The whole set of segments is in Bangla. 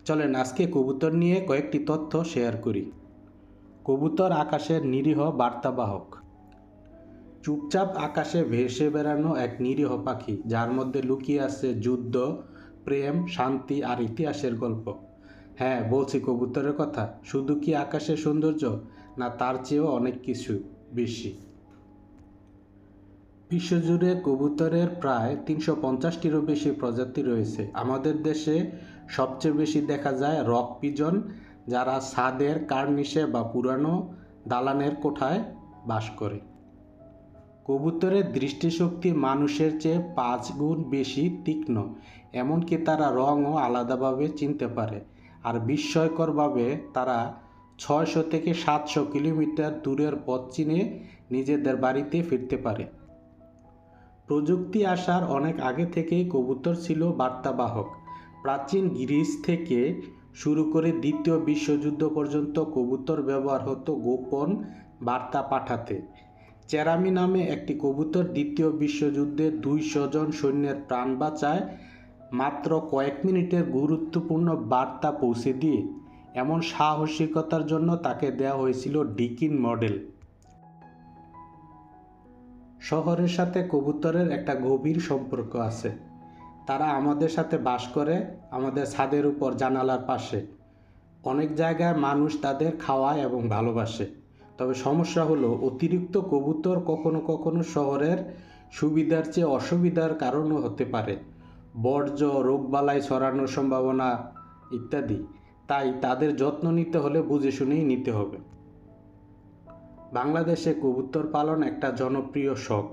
চলেন আজকে কবুতর নিয়ে কয়েকটি তথ্য শেয়ার করি। কবুতর আকাশের নিরীহ বার্তাবাহক। চুপচাপ আকাশে ভেসে বেড়ানো এক নিরীহ পাখি, যার মধ্যে লুকিয়ে আছে যুদ্ধ, প্রেম, শান্তি আর ইতিহাসের গল্প। হ্যাঁ, বলছি কবুতরের কথা। শুধু কি আকাশের সৌন্দর্য, না তার চেয়েও অনেক কিছু বেশি। বিশ্বজুড়ে কবুতরের প্রায় ৩৫০টিরও বেশি প্রজাতি রয়েছে। আমাদের দেশে সবচেয়ে বেশি দেখা যায় রক পিজন, যারা ছাদের কার্নিশে বা পুরানো দালানের কোঠায় বাস করে। কবুতরের দৃষ্টিশক্তি মানুষের চেয়ে ৫ গুণ বেশি তীক্ষ্ণ, এমনকি তারা রঙও আলাদাভাবে চিনতে পারে। আর বিস্ময়করভাবে তারা ৬০০ থেকে ৭০০ কিলোমিটার দূরের পথ চিনে নিজেদের বাড়িতে ফিরতে পারে। প্রযুক্তি আসার অনেক আগে থেকেই কবুতর ছিল বার্তাবাহক। প্রাচীন গ্রিস থেকে শুরু করে দ্বিতীয় বিশ্বযুদ্ধ পর্যন্ত কবুতর ব্যবহার হতো গোপন বার্তা পাঠাতে। চেরামি নামে একটি কবুতর দ্বিতীয় বিশ্বযুদ্ধে ২০০ জন সৈন্যের প্রাণ বাঁচায় মাত্র কয়েক মিনিটের গুরুত্বপূর্ণ বার্তা পৌঁছে দিয়ে। এমন সাহসিকতার জন্য তাকে দেওয়া হয়েছিল ডিকিন মডেল। শহরের সাথে কবুতরের একটা গভীর সম্পর্ক আছে। তারা আমাদের সাথে বাস করে, আমাদের ছাদের উপর, জানালার পাশে। অনেক জায়গায় মানুষ তাদের খাওয়ায় এবং ভালোবাসে। তবে সমস্যা হলো, অতিরিক্ত কবুতর কখনো কখনো শহরের সুবিধার চেয়ে অসুবিধার কারণও হতে পারে। বর্জ্য, রোগবালাই ছড়ানোর সম্ভাবনা ইত্যাদি। তাই তাদের যত্ন নিতে হলে বুঝে শুনেই নিতে হবে। বাংলাদেশে কবুতর পালন একটা জনপ্রিয় শখ।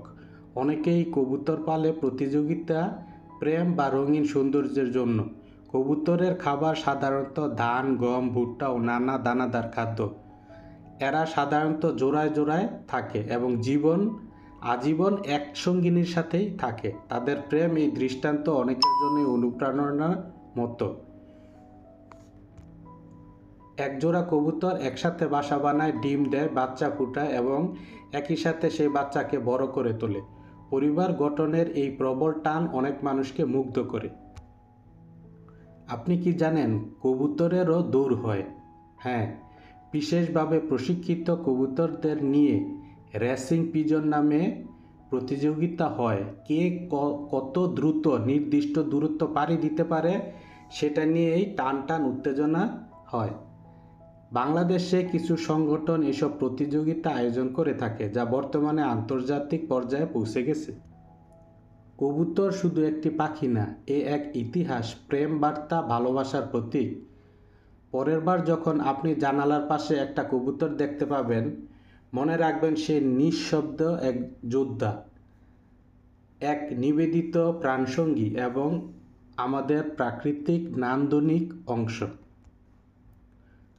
অনেকেই কবুতর পালে প্রতিযোগিতা, প্রেম বা রঙিন সৌন্দর্যের জন্য। কবুতরের খাবার সাধারণত ধান, গম, ভুট্টা ও নানা দানাদার খাদ্য। এরা সাধারণত জোড়ায় জোড়ায় থাকে এবং আজীবন এক সঙ্গিনীর সাথেই থাকে। তাদের প্রেম এই দৃষ্টান্ত অনেকের জন্য অনুপ্রেরণার মতো। একজোড়া কবুতর একসাথে বাসা বানায়, ডিম দেয়, বাচ্চা ফুটায় এবং একই সাথে সেই বাচ্চাকে বড় করে তোলে। পরিবার গঠনের এই প্রবল টান অনেক মানুষকে মুগ্ধ করে। আপনি কি জানেন কবুতরেরও দৌড় হয়? হ্যাঁ, বিশেষভাবে প্রশিক্ষিত কবুতরদের নিয়ে রেসিং পিজন নামে প্রতিযোগিতা হয়। কে কত দ্রুত নির্দিষ্ট দূরত্ব পাড়ি দিতে পারে সেটা নিয়েই টান উত্তেজনা হয়। বাংলাদেশে কিছু সংগঠন এসব প্রতিযোগিতা আয়োজন করে থাকে, যা বর্তমানে আন্তর্জাতিক পর্যায়ে পৌঁছে গেছে। কবুতর শুধু একটি পাখি না, এ এক ইতিহাস, প্রেম বার্তা, ভালোবাসার প্রতীক। পরের বার যখন আপনি জানালার পাশে একটা কবুতর দেখতে পাবেন, মনে রাখবেন সে নিঃশব্দ এক যোদ্ধা, এক নিবেদিত প্রাণসঙ্গী এবং আমাদের প্রাকৃতিক নান্দনিক অংশ।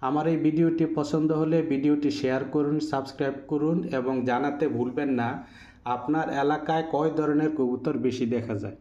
আমার এই ভিডিওটি পছন্দ হলে ভিডিওটি শেয়ার করুন, সাবস্ক্রাইব করুন এবং জানাতে ভুলবেন না আপনার এলাকায় কয় ধরনের কবুতর বেশি দেখা যায়।